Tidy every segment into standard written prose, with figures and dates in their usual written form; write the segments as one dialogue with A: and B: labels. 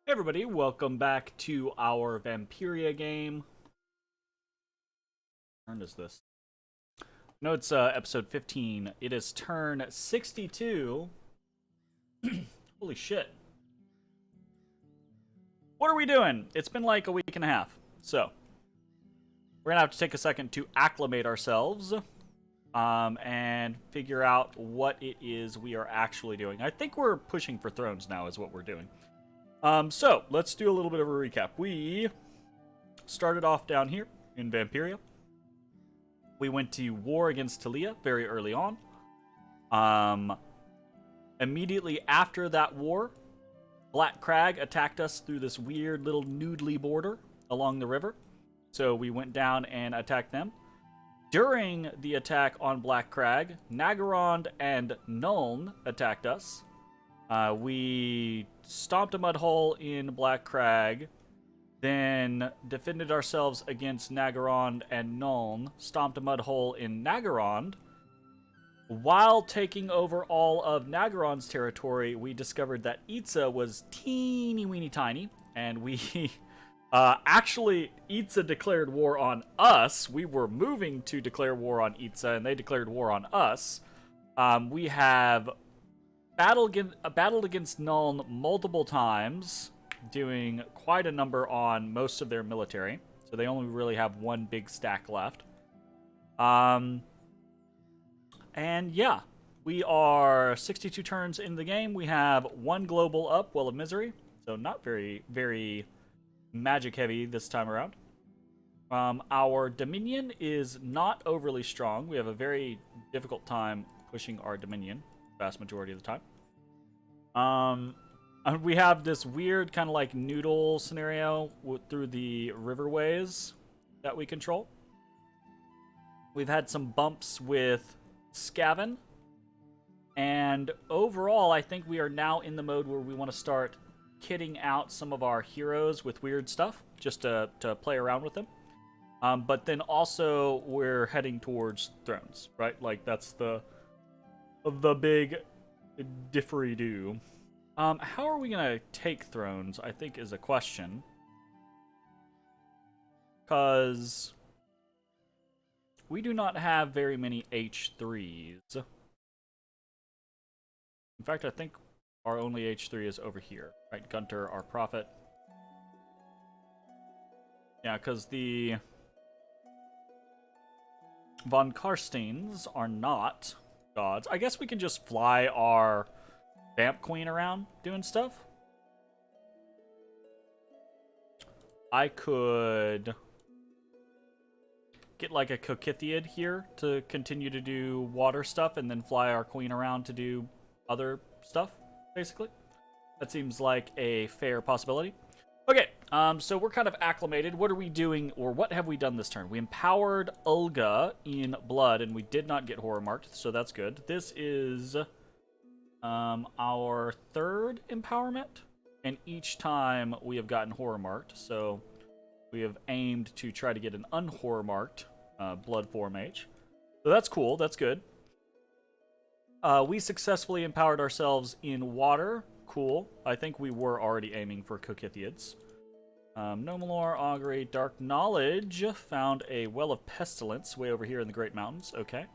A: Hey everybody, welcome back to our Vampiria game. What turn is this? No, it's episode 15. It is turn 62. Holy shit. What are we doing? It's been like a week and a half. So, we're gonna have to take a second to acclimate ourselves and figure out what it is we are actually doing. I think we're pushing for thrones now is what we're doing. So, let's do a little bit of a recap. We started off down here in Vampiria. We went to war against Talia very early on. Immediately after that war, Black Crag attacked us through this weird little noodly border along the river. So we went down and attacked them. During the attack on Black Crag, Nagarond and Nuln attacked us. We stomped a mud hole in Black Crag, then defended ourselves against Nagarond and Nuln, stomped a mud hole in Nagarond. While taking over all of Nagarond's territory, we discovered that Itza was teeny weeny tiny, and we actually, Itza declared war on us. We were moving to declare war on Itza, and they declared war on us. We have battled against Nuln multiple times, doing quite a number on most of their military. So they only really have one big stack left. And yeah, we are 62 turns in the game. We have one global up, Well of Misery. So not very, very magic heavy this time around. Our Dominion is not overly strong. We have a very difficult time pushing our Dominion, vast majority of the time. We have this weird kind of like noodle scenario through the riverways that we control. We've had some bumps with Skaven. And overall, I think we are now in the mode where we want to start kitting out some of our heroes with weird stuff, just to play around with them. But then also, we're heading towards thrones, right? Like, that's the big differy-do. How are we going to take thrones, I think, is a question. Because we do not have very many H3s. In fact, I think our only H3 is over here. Right, Gunter, our prophet. Yeah, because the Von Karsteins are not gods. I guess we can just fly our Vamp Queen around doing stuff. I could get like a Kokithiad here to continue to do water stuff and then fly our queen around to do other stuff, basically. That seems like a fair possibility. Okay, so we're kind of acclimated. What are we doing, or what have we done this turn? We empowered Ulga in blood, and we did not get horror marked, so that's good. This is our third empowerment, and each time we have gotten horror marked, so we have aimed to try to get an unhorror marked blood 4 mage. So that's cool, that's good. We successfully empowered ourselves in water. Cool. I think we were already aiming for Kokithiads. Nomalore, Augury, Dark Knowledge. Found a Well of Pestilence way over here in the Great Mountains. Okay.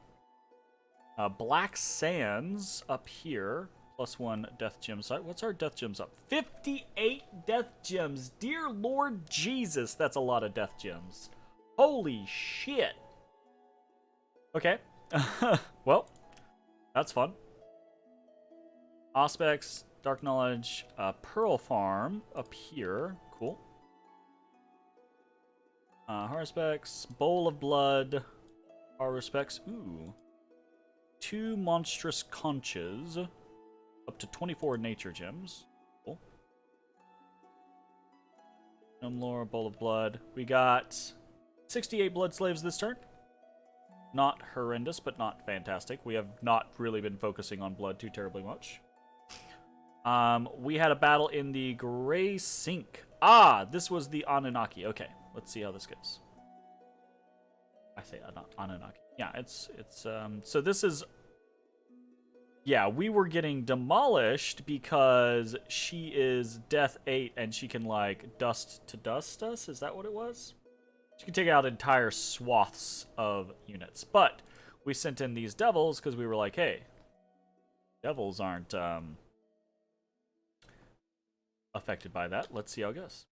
A: Black Sands up here. +1 Death Gem site. What's our Death Gems up? 58 Death Gems. Dear Lord Jesus, that's a lot of Death Gems. Holy shit. Okay. Well, that's fun. Auspex, Dark Knowledge, Pearl Farm up here. Cool. Harspecs, Bowl of Blood, Harspecs. Ooh. 2 Monstrous Conches. Up to 24 Nature Gems. Cool. Nomalore, Bowl of Blood. We got 68 Blood Slaves this turn. Not horrendous, but not fantastic. We have not really been focusing on blood too terribly much. We had a battle in the Grey Sink. Ah, this was the Anunnaki. Okay, let's see how this goes. I say Anunnaki. Yeah, it's so this is Yeah, we were getting demolished because she is Death 8 and she can, like, dust to dust us? Is that what it was? She can take out entire swaths of units. But we sent in these devils because we were like, hey, devils aren't affected by that. Let's see how it goes.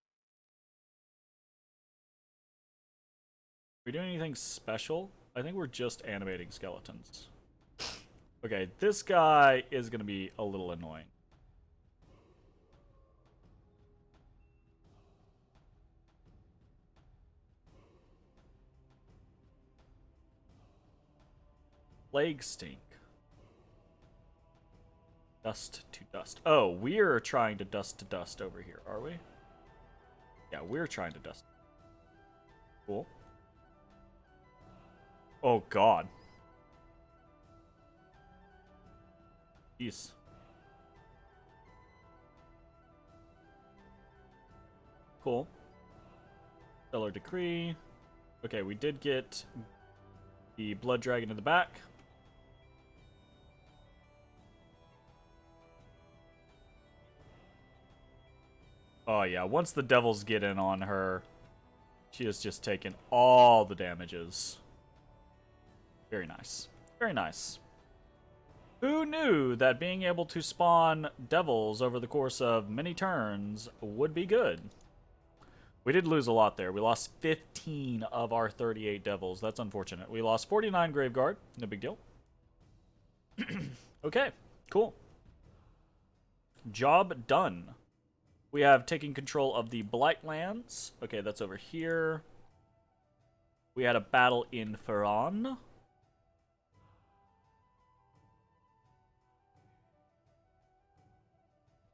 A: Are we doing anything special? I think we're just animating skeletons. Okay, this guy is going to be a little annoying. Plague stink. Dust to dust. Oh, we're trying to dust over here, are we? Yeah, we're trying to dust. Cool. Oh, God. Jeez. Cool. Stellar Decree. Okay, we did get the Blood Dragon in the back. Oh, yeah. Once the devils get in on her, she has just taken all the damages. Very nice. Very nice. Who knew that being able to spawn devils over the course of many turns would be good? We did lose a lot there. We lost 15 of our 38 devils. That's unfortunate. We lost 49 Graveguard. No big deal. Okay, cool. Job done. We have taken control of the Blightlands. Okay, that's over here. We had a battle in Ferran.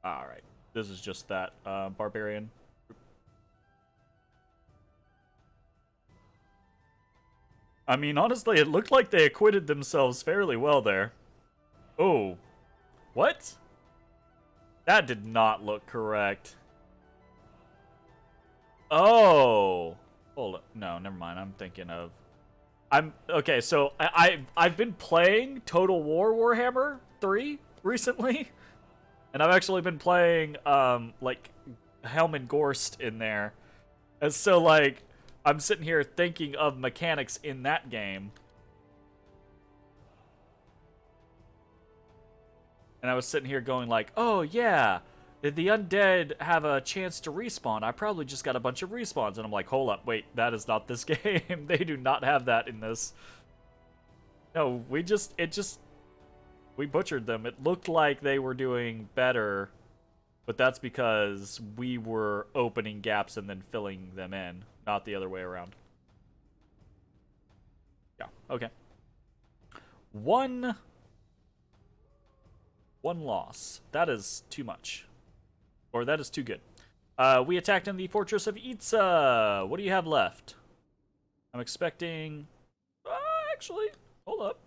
A: Alright, this is just that barbarian. I mean, honestly, it looked like they acquitted themselves fairly well there. Oh. What? That did not look correct. Oh. Hold up. No, never mind. I'm thinking of... Okay, so I've been playing Total War Warhammer 3 recently. And I've actually been playing, like, Helm and Gorst in there. And so, like, I'm sitting here thinking of mechanics in that game. And I was sitting here going like, oh, yeah, if the undead have a chance to respawn, I probably just got a bunch of respawns. And I'm like, hold up, wait, that is not this game. They do not have that in this. No, we butchered them. It looked like they were doing better, but that's because we were opening gaps and then filling them in, not the other way around. Yeah, okay. One loss. That is too much. Or that is too good. We attacked in the Fortress of Itza. What do you have left? I'm expecting... actually, hold up.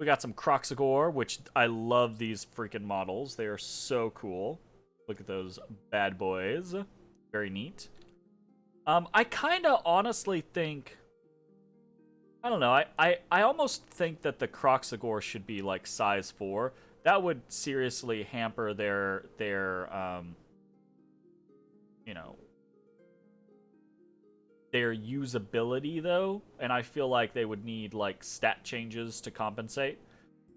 A: We got some Croxagore, which I love these freaking models. They are so cool. Look at those bad boys. Very neat. I kind of honestly think... I don't know. I almost think that the Croxagore should be like size 4. That would seriously hamper their you know, their usability though, and I feel like they would need like stat changes to compensate.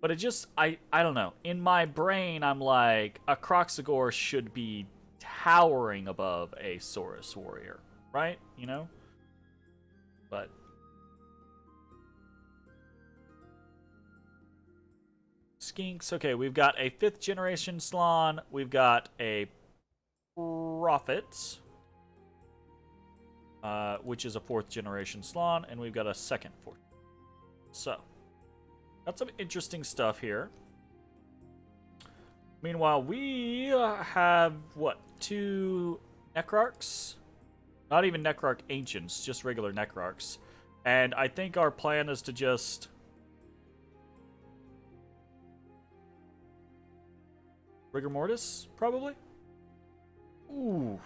A: But it just I don't know. In my brain, I'm like a Croxagore should be towering above a Saurus warrior, right? You know? But Skinks. Okay, we've got a 5th generation Slann. We've got a Prophet, which is a 4th generation Slann, and we've got a 2nd 4th. So, got some interesting stuff here. Meanwhile, we have, what, 2 Necrarchs? Not even Necrarch Ancients, just regular Necrarchs. And I think our plan is to just... Rigor Mortis, probably? Ooh.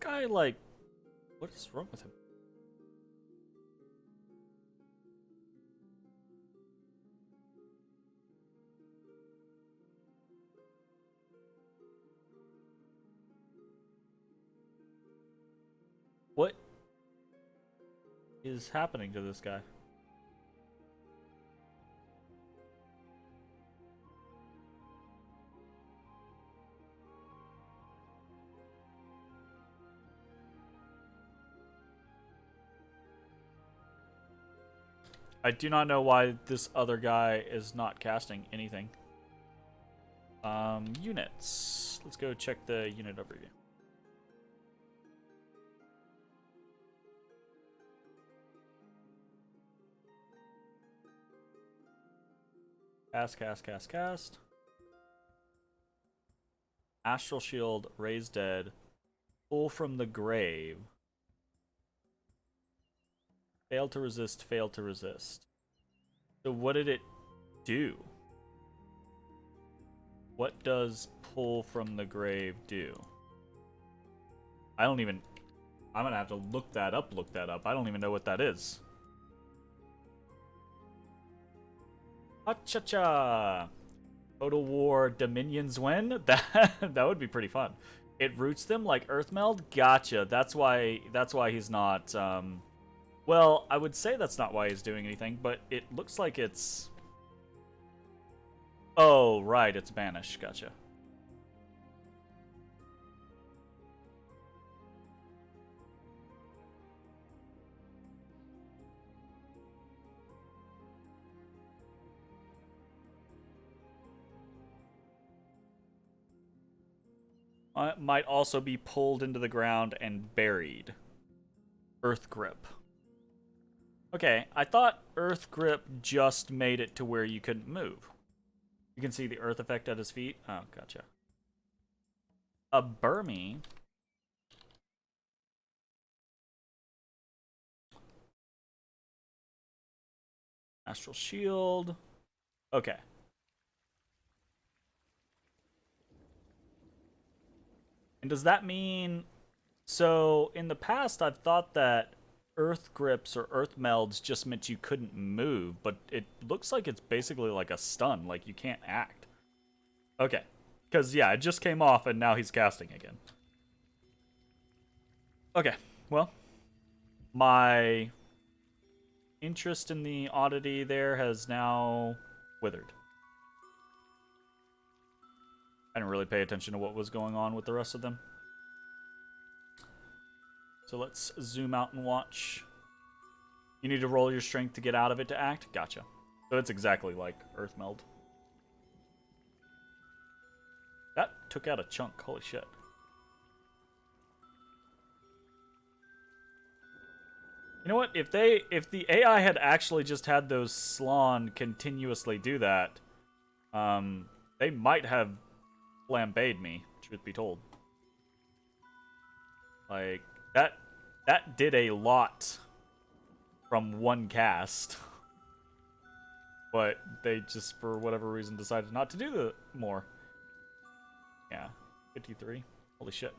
A: guy, like... What is wrong with him? What is happening to this guy? I do not know why this other guy is not casting anything. Units. Let's go check the unit overview. Cast. Astral Shield, Raise Dead, Pull from the Grave. Fail to resist, fail to resist. So what did it do? What does Pull from the Grave do? I don't even... I'm gonna have to look that up. I don't even know what that is. Ha-cha-cha! Total War Dominions win? That would be pretty fun. It roots them like Earthmeld? Gotcha. That's why he's not, Well, I would say that's not why he's doing anything, but it looks like it's... Oh, right, it's Banish. Gotcha. Might also be pulled into the ground and buried. Earth Grip. Okay, I thought Earth Grip just made it to where you couldn't move. You can see the earth effect at his feet. Oh, gotcha. A Burmy. Astral Shield. Okay. And does that mean... So, in the past, I've thought that Earth Grips or Earth Melds just meant you couldn't move, but it looks like it's basically like a stun, like you can't act. Okay. Because, yeah, it just came off and now he's casting again. Okay, well, my interest in the oddity there has now withered. I didn't really pay attention to what was going on with the rest of them. So let's zoom out and watch. You need to roll your strength to get out of it to act? Gotcha. So it's exactly like Earth Meld. That took out a chunk. Holy shit. You know what? If the AI had actually just had those Slann continuously do that, they might have flambéed me, truth be told. Like, that did a lot from one cast. But they just, for whatever reason, decided not to do the more. Yeah, 53. Holy shit.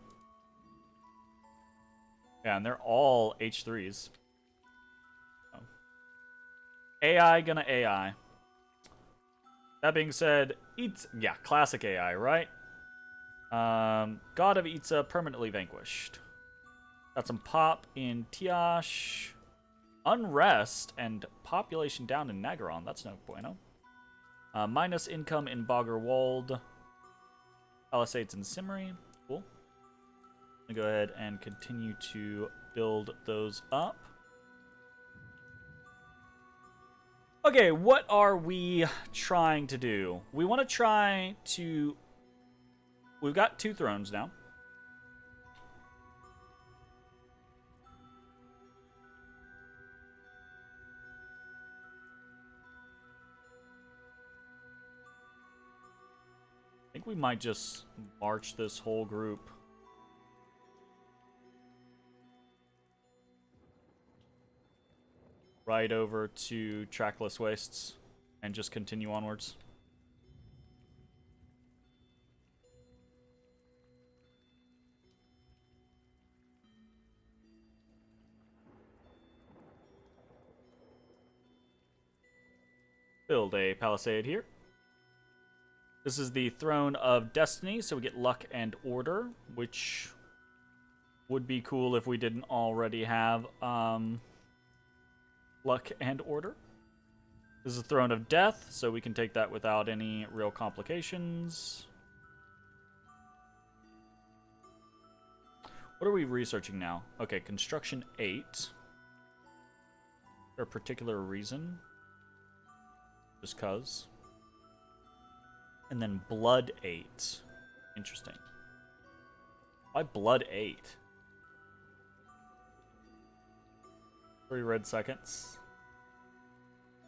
A: Yeah, and they're all H3s. Oh. AI gonna AI. That being said, yeah, classic AI, right? God of Itza permanently vanquished. Got some pop in Tiash. Unrest and population down in Nagaron. That's no bueno. Minus income in Boggerwald. Palisades in Simmery. Cool. I'm gonna go ahead and continue to build those up. Okay, what are we trying to do? We want to try to... We've got 2 thrones now. I think we might just march this whole group right over to Trackless Wastes and just continue onwards. Build a palisade here. This is the Throne of Destiny, so we get luck and order, which would be cool if we didn't already have luck and order. This is Throne of Death, so we can take that without any real complications. What are we researching now? Okay, Construction 8. For a particular reason. Just cuz. And then Blood 8. Interesting. Why Blood 8? 3 red seconds.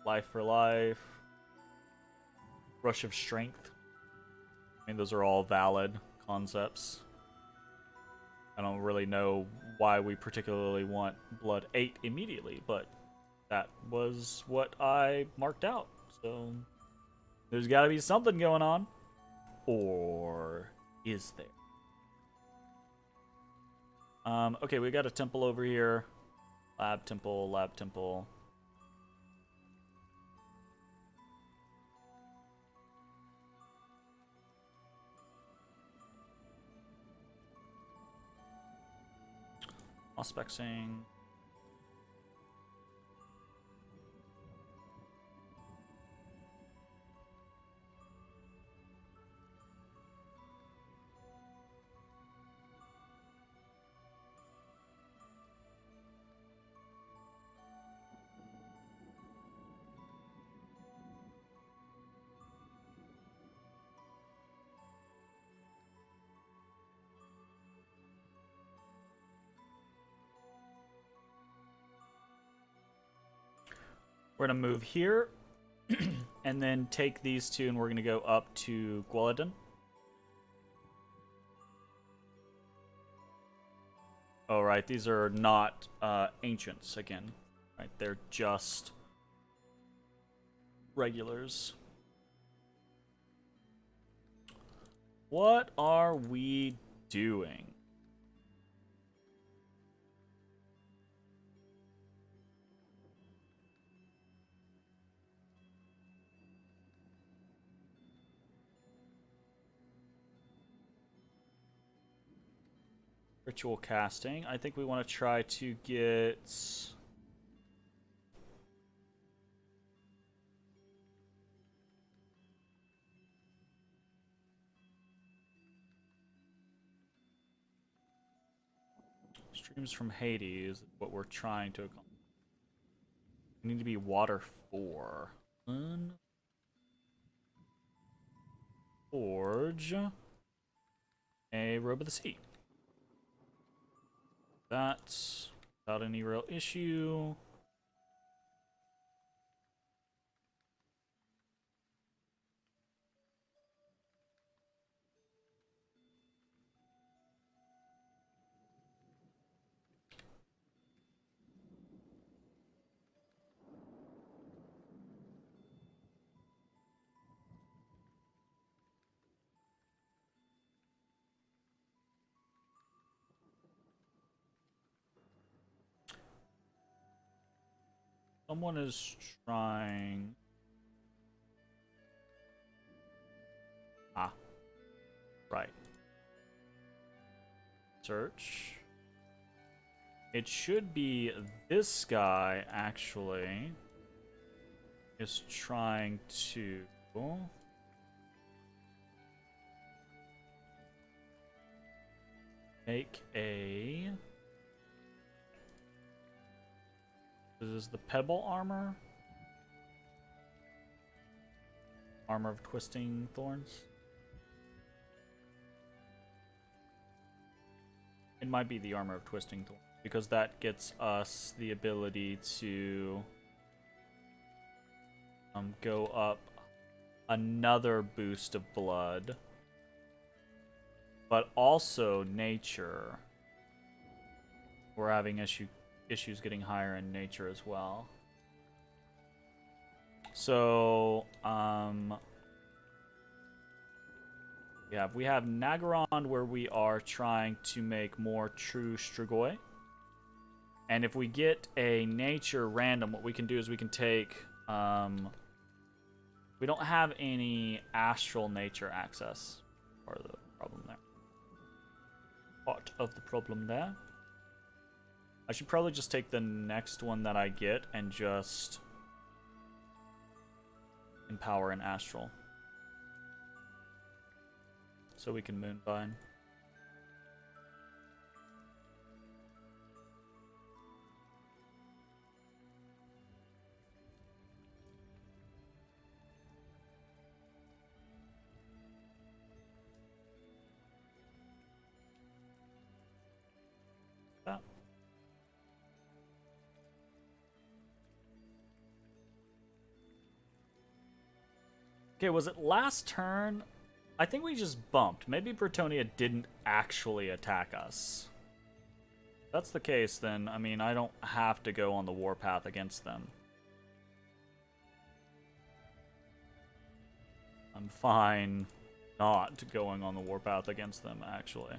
A: Life for life. Rush of Strength. I mean, those are all valid concepts. I don't really know why we particularly want Blood 8 immediately, but that was what I marked out. So there's got to be something going on. Or is there? Okay, we got a temple over here. Lab temple, lab temple. Prospecting. We're going to move here, and then take these two, and we're going to go up to Gwelledon. Oh, right, these are not ancients, again. Right, they're just regulars. What are we doing? Ritual casting. I think we want to try to get... Streams from Hades is what we're trying to accomplish. We need to be water 4. Forge a Robe of the Sea. That's without any real issue. Someone is trying... Ah. Right. Search. It should be this guy, actually, is trying to... make a... This is the Pebble armor. Armor of Twisting Thorns. It might be the Armor of Twisting Thorns, because that gets us the ability to go up another boost of blood, but also nature. We're having issues getting higher in nature as well. So, yeah, we have Nagaron, where we are trying to make more true Strigoi. And if we get a nature random, what we can do is we can take We don't have any astral nature access. Part of the problem there. Part of the problem there. I should probably just take the next one that I get and just empower an astral. So we can moonbind. That. Okay, was it last turn? I think we just bumped. Maybe Bretonia didn't actually attack us. If that's the case, then, I mean, I don't have to go on the warpath against them. I'm fine not going on the warpath against them, actually.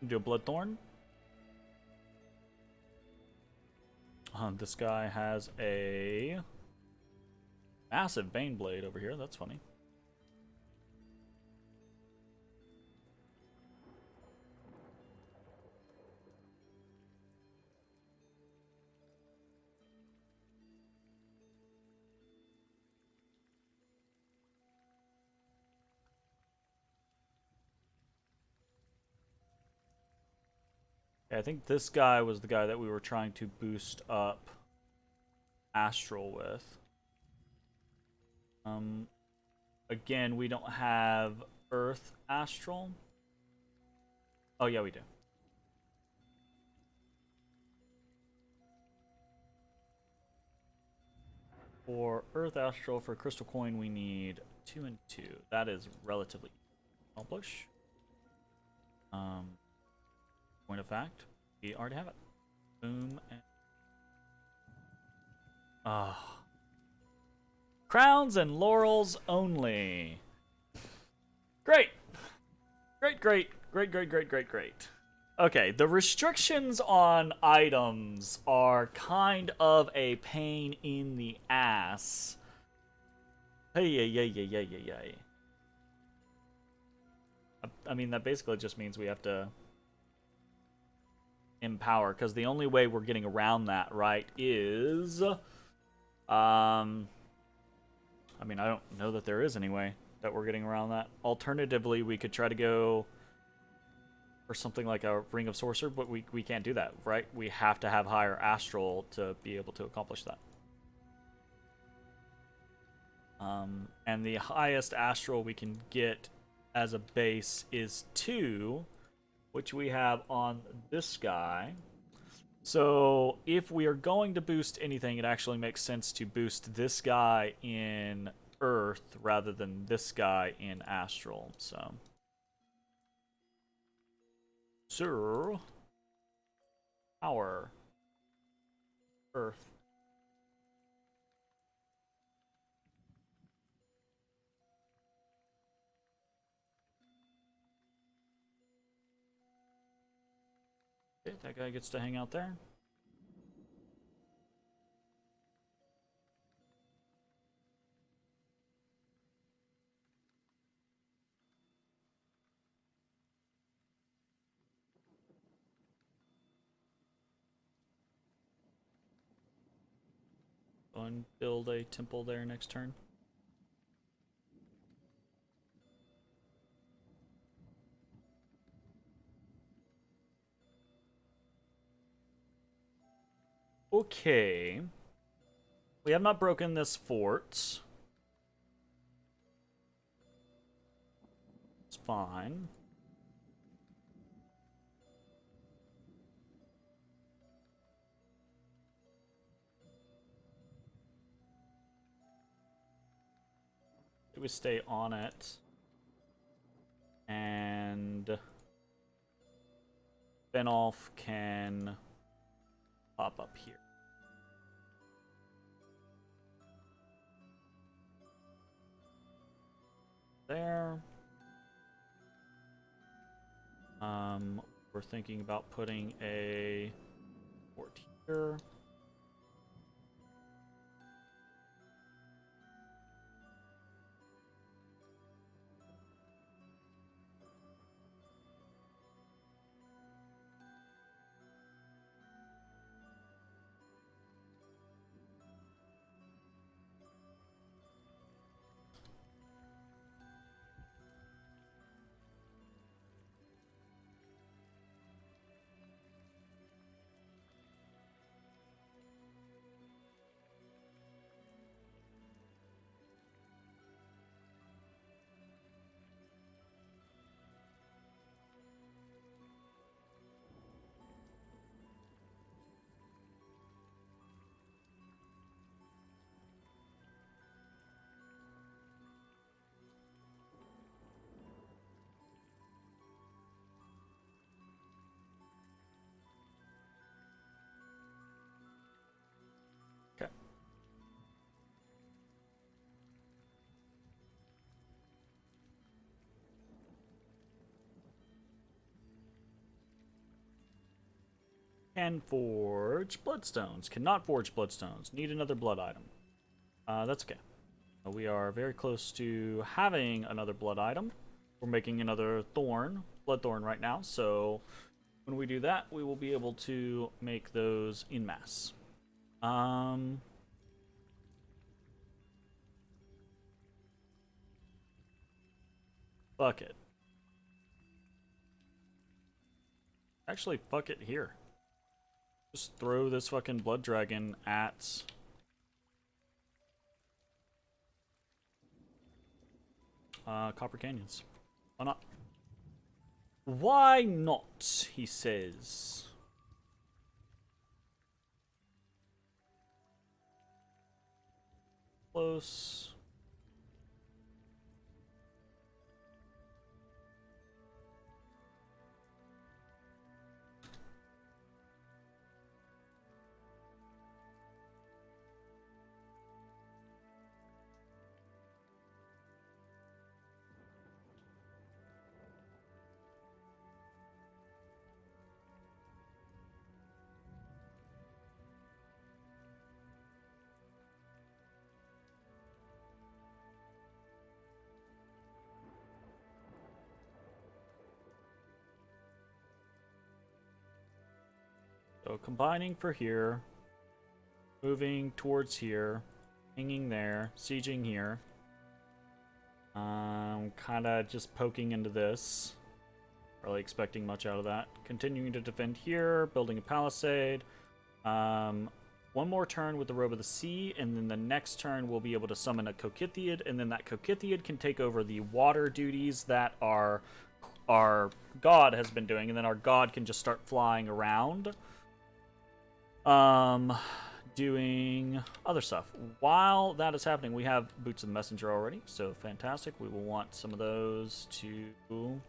A: Do a Bloodthorn. This guy has a massive Baneblade over here. That's funny. I think this guy was the guy that we were trying to boost up Astral with. Again, we don't have Earth Astral. Oh, yeah, we do. For Earth Astral, for Crystal Coin, we need 2 and 2. That is relatively accomplished. Point of fact, we already have it. Boom and crowns and laurels only. Great. Great. Okay, the restrictions on items are kind of a pain in the ass. Hey. I mean, that basically just means we have to empower, because the only way we're getting around that, right, is I mean, I don't know that there is any way that we're getting around that. Alternatively, we could try to go for something like a Ring of Sorcerer, but we can't do that, right? We have to have higher astral to be able to accomplish that. And the highest astral we can get as a base is 2, which we have on this guy. So if we are going to boost anything, it actually makes sense to boost this guy in Earth rather than this guy in Astral. So power Earth. Okay, that guy gets to hang out there. Go and build a temple there next turn. Okay. We have not broken this fort. It's fine. We stay on it. And Benolf can pop up here. There. We're thinking about putting a fort here. Okay. Can forge bloodstones. Cannot forge bloodstones. Need another blood item. That's okay. We are very close to having another blood item. We're making another thorn, blood thorn right now, so when we do that, we will be able to make those in mass. Fuck it. Actually, fuck it here. Just throw this fucking blood dragon at Copper Canyons. Why not? Why not? He says. Close. So combining for here, moving towards here, hanging there, sieging here. Kind of just poking into this. Really expecting much out of that. Continuing to defend here, building a palisade. One more turn with the Robe of the Sea, and then the next turn we'll be able to summon a Kokithiid, and then that Kokithiid can take over the water duties that our god has been doing, and then our god can just start flying around. Doing other stuff. While that is happening, we have Boots of the Messenger already, so fantastic. We will want some of those to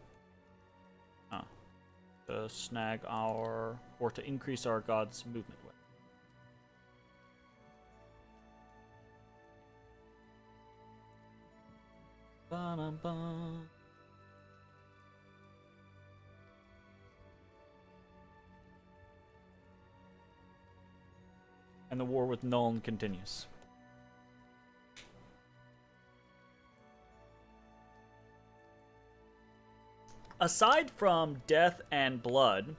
A: snag our, or to increase our god's movement with. Ba-dum-bum. And the war with Nuln continues. Aside from death and blood,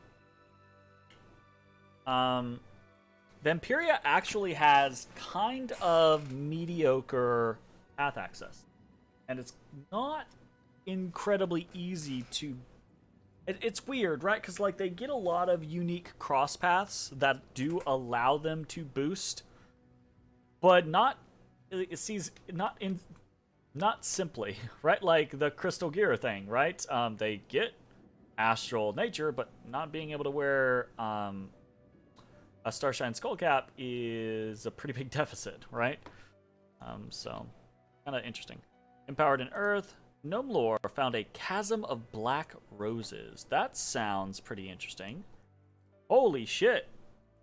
A: Vampiria actually has kind of mediocre path access. And it's not incredibly easy to... It's weird, right? Because like they get a lot of unique cross paths that do allow them to boost, but not simply, right? Like the Crystal Gear thing, right? They get astral nature, but not being able to wear a Starshine Skullcap is a pretty big deficit, right? So kind of interesting. Empowered in Earth. Gnome lore found a chasm of black roses. That sounds pretty interesting. Holy shit.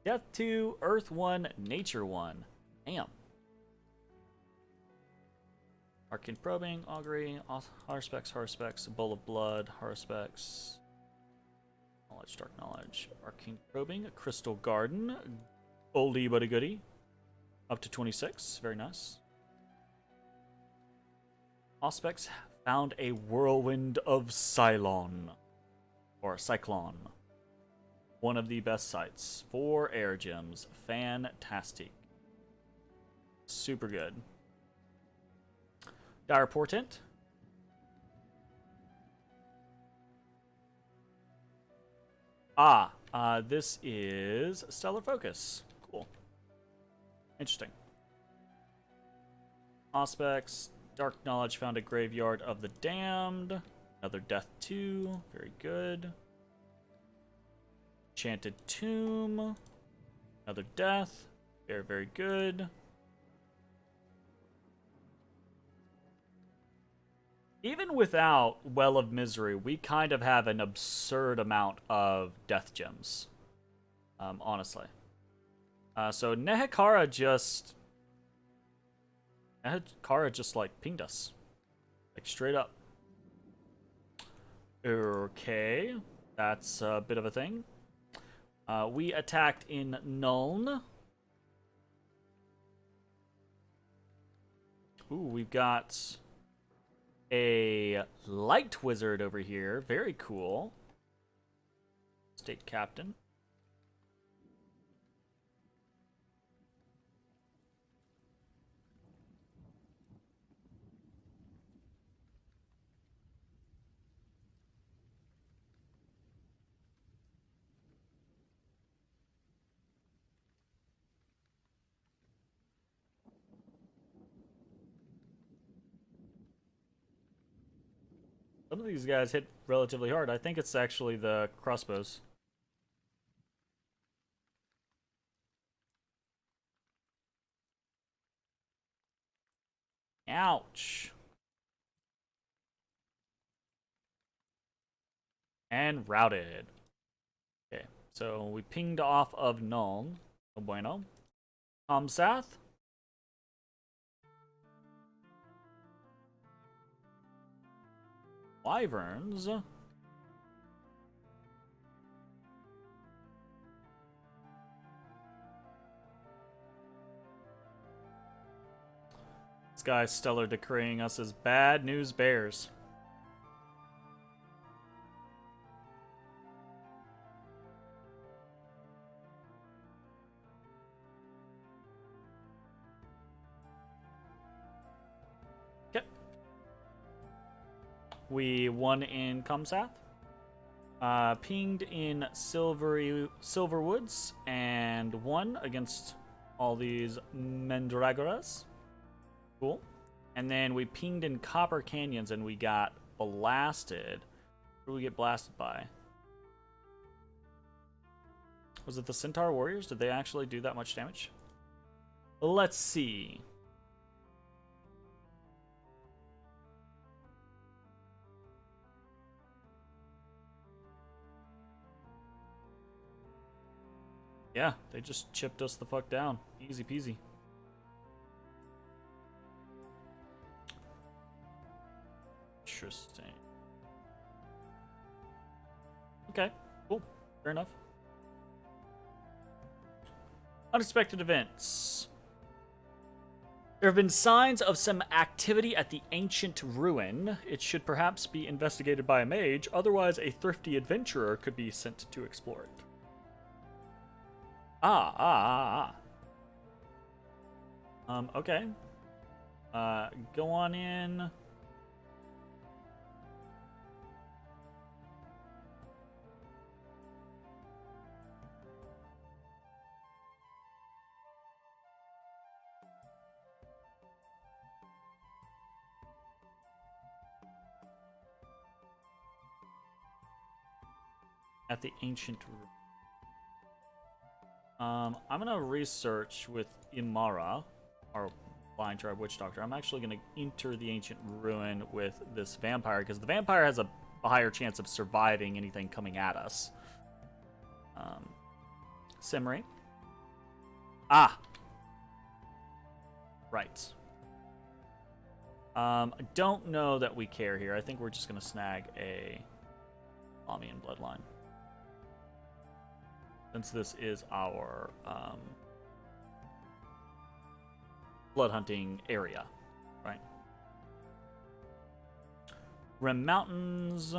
A: Death 2, Earth 1, Nature 1. Damn. Arcane Probing, Augury, Harspecs, Bowl of Blood, Harspecs. Knowledge, dark knowledge, arcane probing, a crystal garden, oldie but a goodie. Up to 26, very nice. Auspex found a whirlwind of Cylon. Or Cyclone. One of the best sites. 4 air gems. Fantastic. Super good. Dire Portent. This is Stellar Focus. Cool. Interesting. Auspex. Dark Knowledge found a Graveyard of the Damned. Another Death 2. Very good. Enchanted Tomb. Another Death. Very, very good. Even without Well of Misery, we kind of have an absurd amount of Death Gems. Honestly. So Nehekara just, like, pinged us. Like, straight up. Okay. That's a bit of a thing. We attacked in Nuln. Ooh, we've got a light wizard over here. Very cool. State captain. Some of these guys hit relatively hard. I think it's actually the crossbows. Ouch. And routed. Okay, so we pinged off of Nuln. No bueno. Comsath. Wyverns. This guy's stellar decreeing us as bad news bears. We won in Comsath. Pinged in Silverwoods and won against all these Mandragoras. Cool. And then we pinged in Copper Canyons and we got blasted. Who did we get blasted by? Was it the Centaur Warriors? Did they actually do that much damage? Let's see. Yeah, they just chipped us the fuck down. Easy peasy. Interesting. Okay, cool. Fair enough. Unexpected events. There have been signs of some activity at the ancient ruin. It should perhaps be investigated by a mage, otherwise a thrifty adventurer could be sent to explore it. Okay. Go on in. At the ancient ruin. I'm gonna research with Imara, our Blind Tribe Witch Doctor. I'm actually gonna enter the ancient ruin with this vampire, because the vampire has a higher chance of surviving anything coming at us. Simri. Right. I don't know that we care here. I think we're just gonna snag a Lamian bloodline. since this is our blood hunting area, right? Rim Mountains.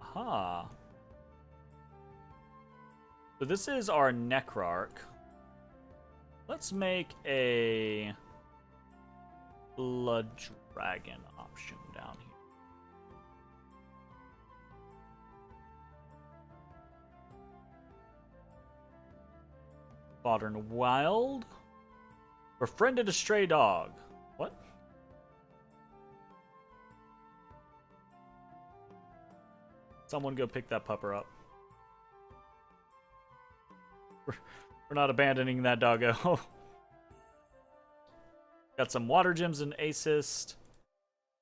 A: Aha. So this is our Necrarch. Let's make a Blood Dragon option down here. Modern Wild. Befriended a stray dog. What? Someone go pick that pupper up. We're not abandoning that doggo. Got some water gems and assist.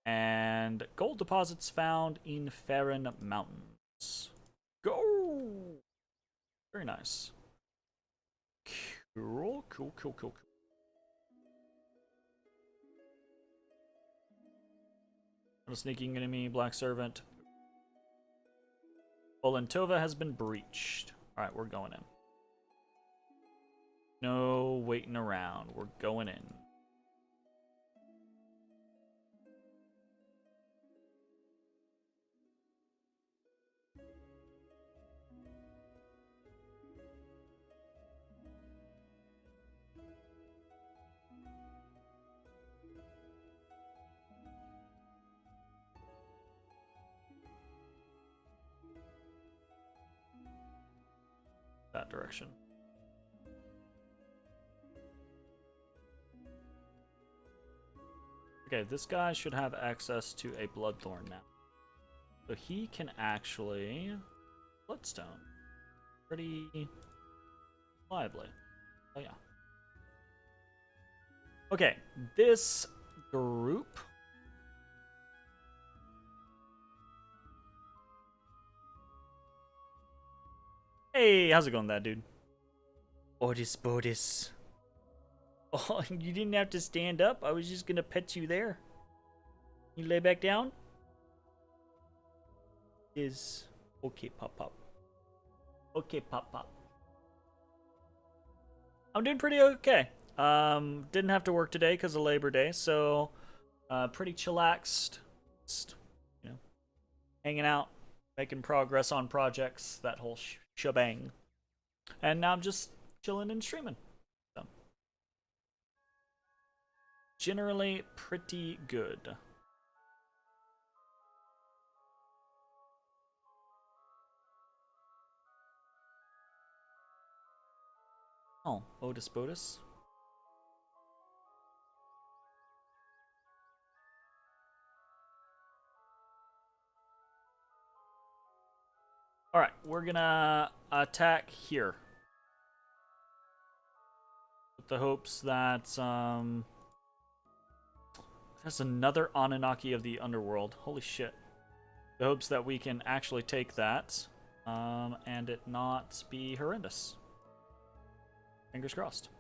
A: And gold deposits found in Farron Mountains. Go! Very nice. Cool. A sneaking enemy, Black Servant. Volantova has been breached. Alright, we're going in. No waiting around. We're going in. That direction. Okay, this guy should have access to a Bloodthorn now. So he can actually Bloodstone pretty reliably. Oh yeah. Okay, this group Hey, how's it going, that dude? Bodis. Oh, you didn't have to stand up. I was just gonna pet you there. You lay back down? Is okay, pop. Okay, pop. I'm doing pretty okay. Didn't have to work today because of Labor Day, so pretty chillaxed. Just, you know, hanging out, making progress on projects, that whole shebang. And now I'm just chilling and streaming. So, generally pretty good. Oh, Otis Bodis. Alright, we're gonna attack here. With the hopes that, there's another Anunnaki of the Underworld. Holy shit. The hopes that we can actually take that, and it not be horrendous. Fingers crossed.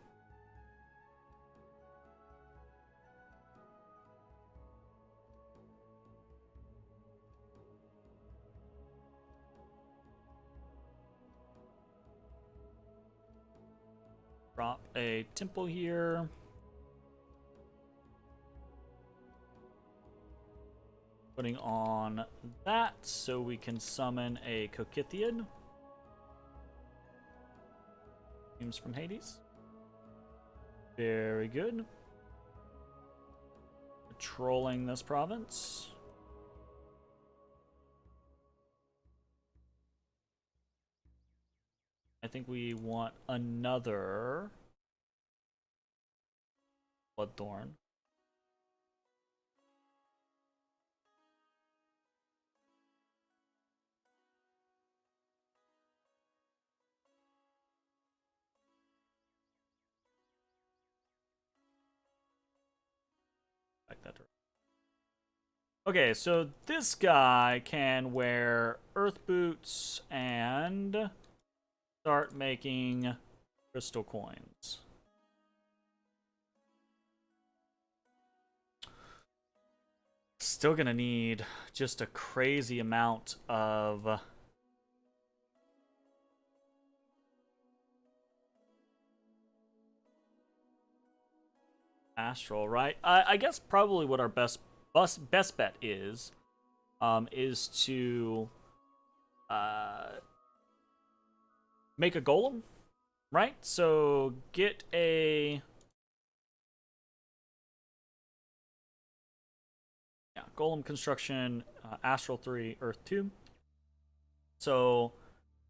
A: Drop a temple here. Putting on that so we can summon a Kokithian. Teams from Hades. Very good. Patrolling this province. I think we want another Bloodthorn. Like that. Okay, so this guy can wear earth boots and start making crystal coins. Still gonna need just a crazy amount of Astral, right? I guess probably what our best bet is to uh, make a golem, right? So get a golem construction, Astral 3, Earth 2. So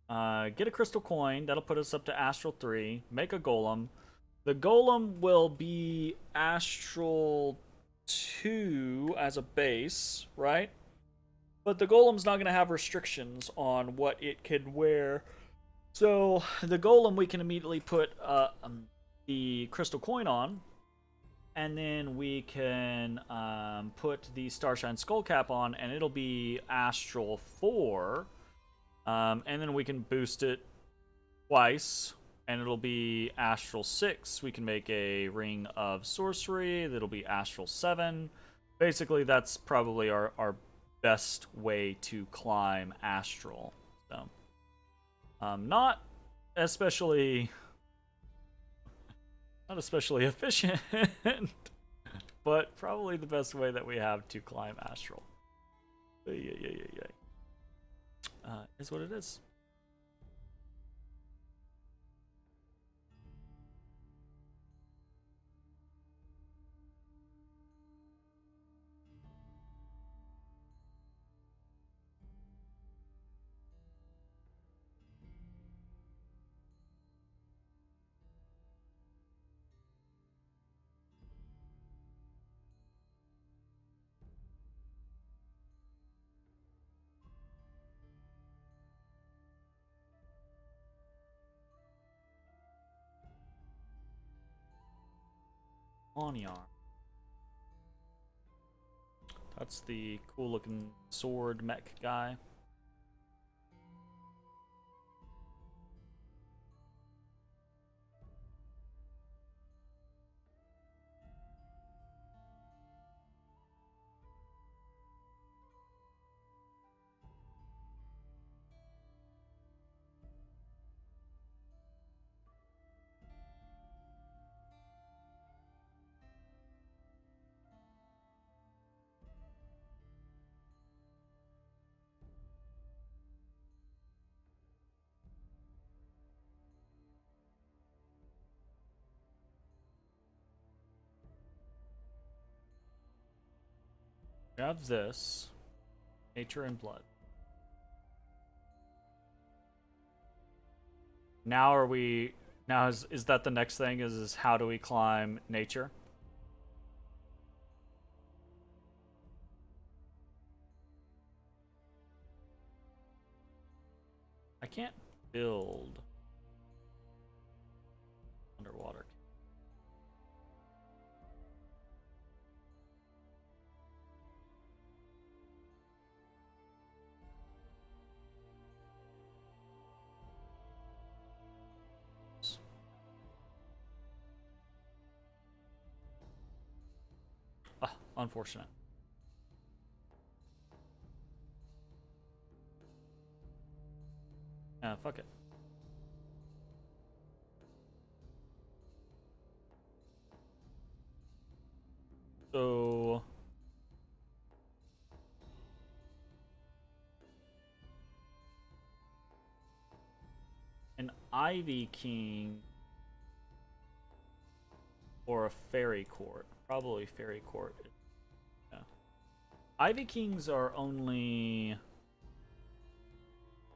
A: get a crystal coin. That'll put us up to Astral 3. Make a golem. The golem will be Astral 2 as a base, right? But the golem's not going to have restrictions on what it can wear. So the golem we can immediately put the crystal coin on, and then we can put the Starshine Skullcap on, and it'll be Astral 4. And then we can boost it twice, and it'll be Astral 6. We can make a Ring of Sorcery. That'll be Astral 7. Basically, that's probably our best way to climb Astral. So, not especially efficient, but probably the best way that we have to climb Astral. Is what it is. Onyar. That's the cool looking sword mech guy. We have this. Nature and Blood. Now are we... Now is that the next thing? Is how do we climb Nature? I can't build underwater. Ah, unfortunate. Fuck it. So... an Ivy King or a Fairy Court. Probably Fairy Court. Yeah. Ivy Kings are only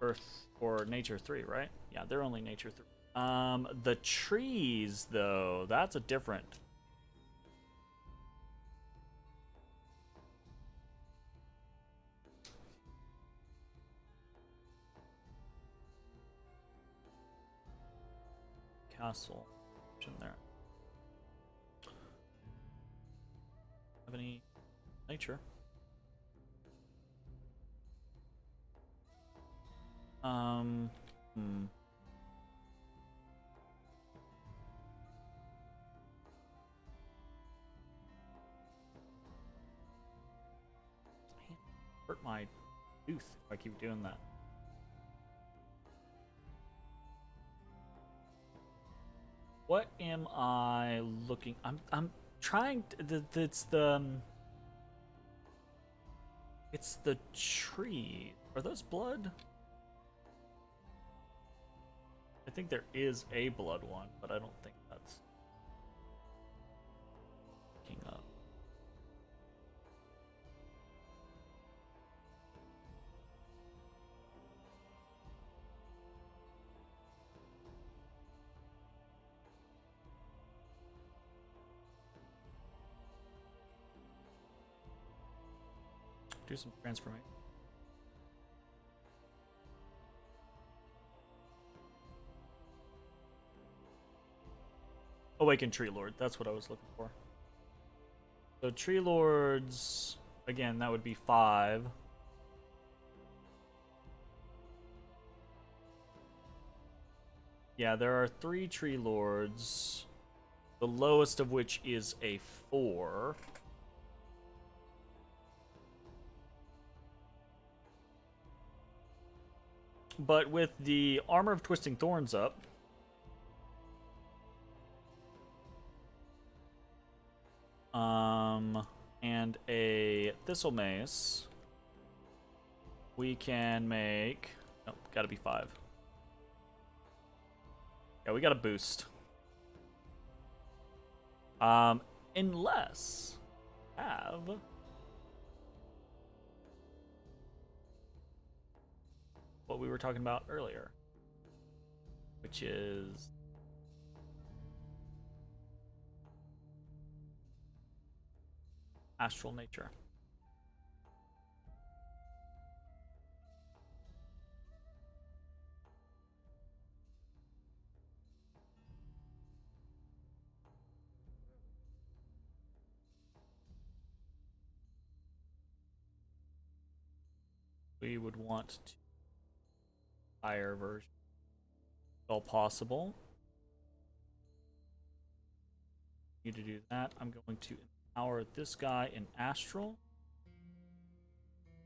A: Earth or Nature 3, right? Yeah, they're only Nature 3. The trees, though, that's a different... castle in there. Have any nature? Hurt my tooth if I keep doing that. What am I looking? trying to, it's the tree. Are those blood? I think there is a blood one, but I don't think that's picking up. Do some transformation. Awakened Tree Lord, that's what I was looking for. So Tree Lords, again, that would be 5. Yeah, there are 3 Tree Lords, the lowest of which is a 4. But with the Armor of Twisting Thorns up, and a Thistle Mace, we can make... Nope, gotta be 5. Yeah, we got a boost. Unless... have... what we were talking about earlier, which is astral nature. We would want to higher version if all possible. Need to do that. I'm going to empower this guy in astral.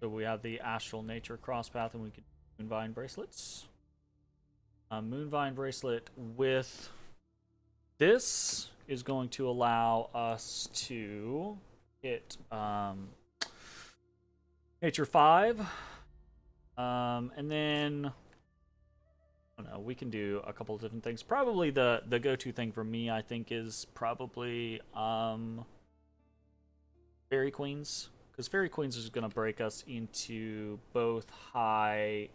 A: So we have the astral nature crosspath, and we can Moonvine bracelets. Moonvine bracelet with this is going to allow us to hit nature 5. And then I don't know, we can do a couple of different things. Probably the go-to thing for me, I think, is probably Fairy Queens, because Fairy Queens is going to break us into both high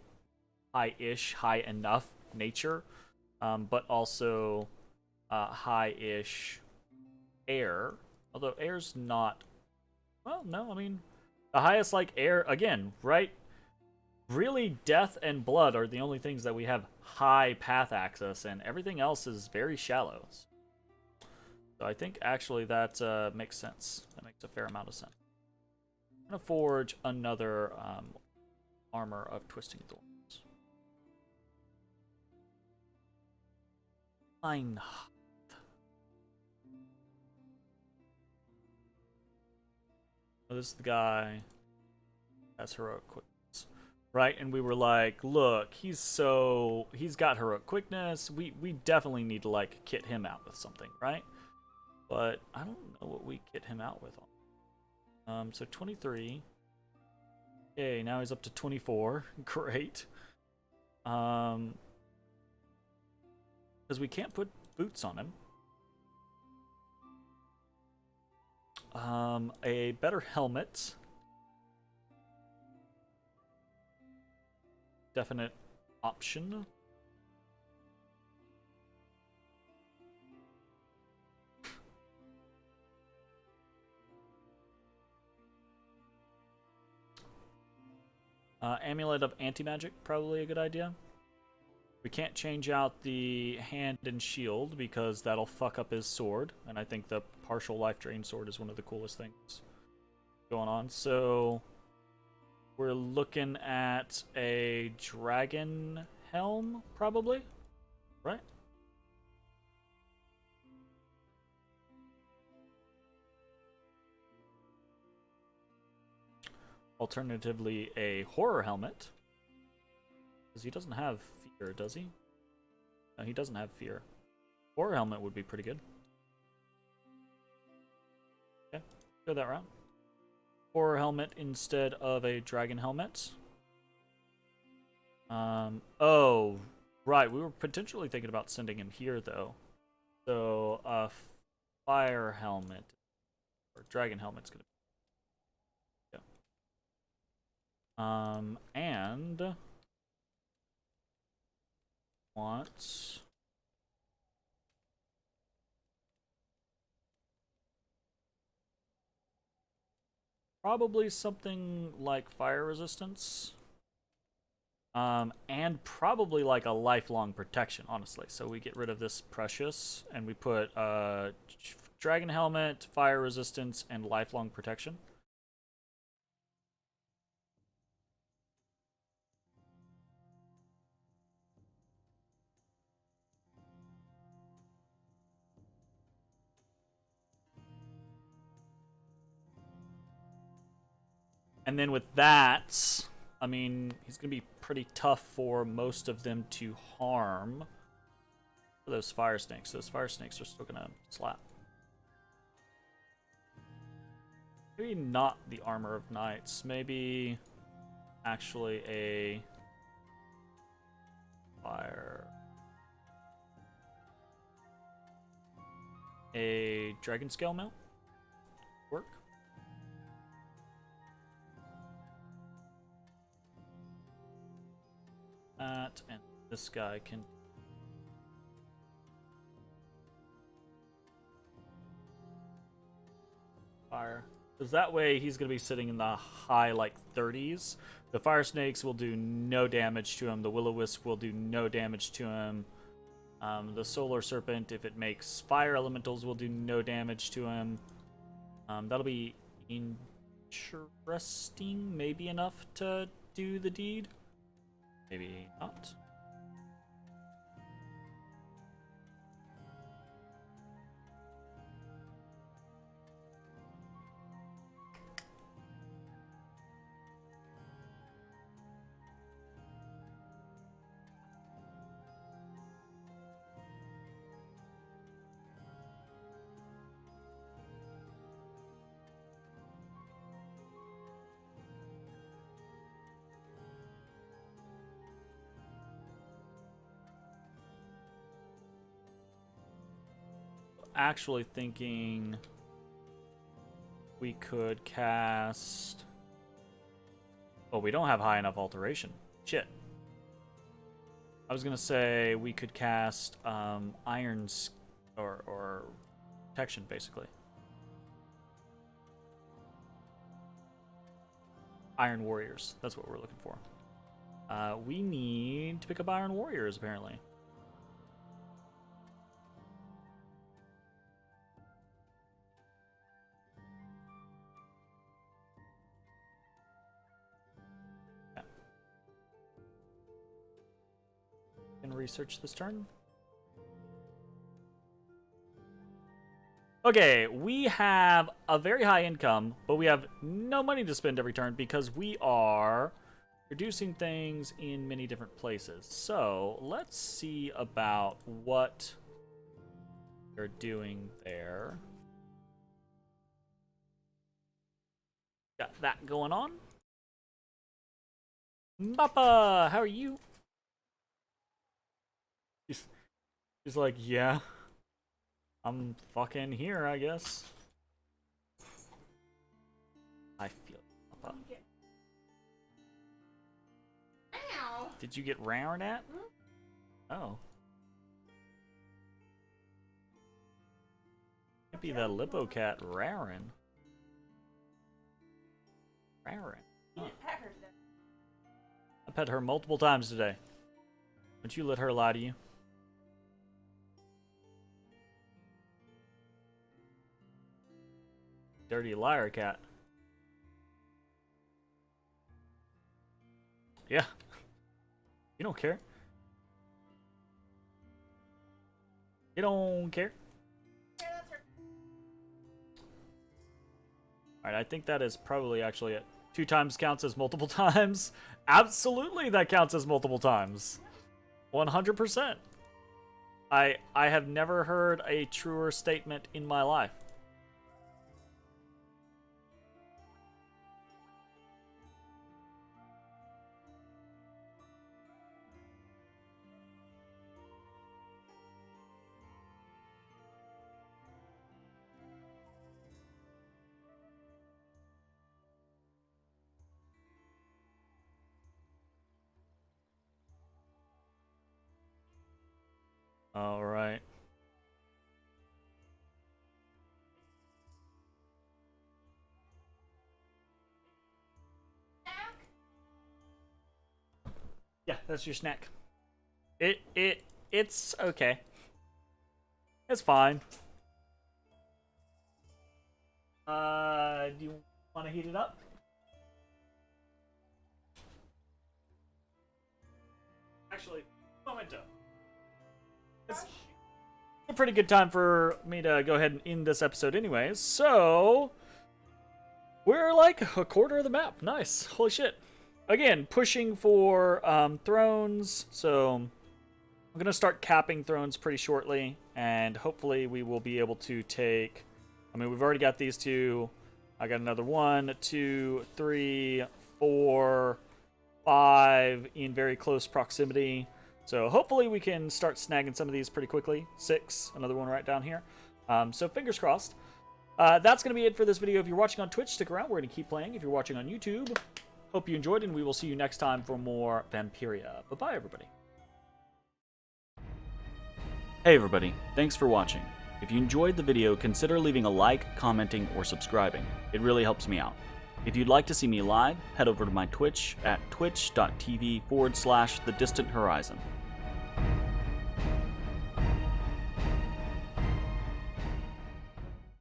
A: enough nature, but also high-ish air. Although air's not, well, no, I mean, the highest like air, again, right? Really, death and blood are the only things that we have high path access, and everything else is very shallow. So I think actually that makes sense. That makes a fair amount of sense. I'm gonna forge another armor of twisting thorns. Fine. Oh, this is the guy. That's heroic quickness. Right, and we were like, look, he's got heroic quickness. We definitely need to like kit him out with something, right? But I don't know what we kit him out with. So 23. Okay, now he's up to 24. Great. Because we can't put boots on him. A better helmet. Definite option. Amulet of Anti-Magic, probably a good idea. We can't change out the hand and shield because that'll fuck up his sword, and I think the partial life drain sword is one of the coolest things going on. So we're looking at a dragon helm, probably, right? Alternatively, a horror helmet. Because he doesn't have fear, does he? No, he doesn't have fear. Horror helmet would be pretty good. Go that route. Horror helmet instead of a dragon helmet. Oh, right. We were potentially thinking about sending him here, though. So, fire helmet. Or dragon helmet's gonna be. Yeah. And. Want. Probably something like fire resistance. And probably like a lifelong protection, honestly. So we get rid of this precious and we put dragon helmet, fire resistance, and lifelong protection. And then with that, I mean, he's going to be pretty tough for most of them to harm. For those fire snakes. Those fire snakes are still going to slap. Maybe not the armor of knights. Maybe actually a fire. A dragon scale mount. Work. That, and this guy can fire. Because that way he's going to be sitting in the high, like, 30s. The fire snakes will do no damage to him. The will-o-wisp will do no damage to him. The solar serpent, if it makes fire elementals, will do no damage to him. That'll be interesting. Maybe enough to do the deed. Maybe not. Actually thinking we could cast... Oh, we don't have high enough alteration. Shit. I was gonna say we could cast irons or protection, basically. Iron warriors. That's what we're looking for. We need to pick up iron warriors, apparently. Research this turn. Okay, we have a very high income, but we have no money to spend every turn because we are reducing things in many different places. So let's see about what they're doing there. Got that going on. Mappa, how are you? He's like, yeah, I'm fucking here, I guess. I feel it. Ow. Did you get round at? Oh. Might be the Lippo cat, Raren. Raren. Huh. Pet her today. I pet her multiple times today. Don't you let her lie to you. Dirty liar cat. Yeah. You don't care. You don't care. Alright, I think that is probably actually it. 2 times counts as multiple times. Absolutely that counts as multiple times. 100%. I have never heard a truer statement in my life. All right. Yeah, that's your snack. It's okay. It's fine. Do you want to heat it up? Actually, momento. It's a pretty good time for me to go ahead and end this episode anyways. So, we're like a quarter of the map. Nice. Holy shit. Again, pushing for thrones. So, I'm going to start capping thrones pretty shortly. And hopefully we will be able to take... I mean, we've already got these two. I got another 1, 2, 3, 4, 5 in very close proximity. So hopefully we can start snagging some of these pretty quickly. 6, another one right down here. So fingers crossed. That's going to be it for this video. If you're watching on Twitch, stick around. We're going to keep playing. If you're watching on YouTube, hope you enjoyed, and we will see you next time for more Vampiria. Bye-bye, everybody. Hey, everybody. Thanks for watching. If you enjoyed the video, consider leaving a like, commenting, or subscribing. It really helps me out. If you'd like to see me live, head over to my Twitch at twitch.tv/thedistanthorizon.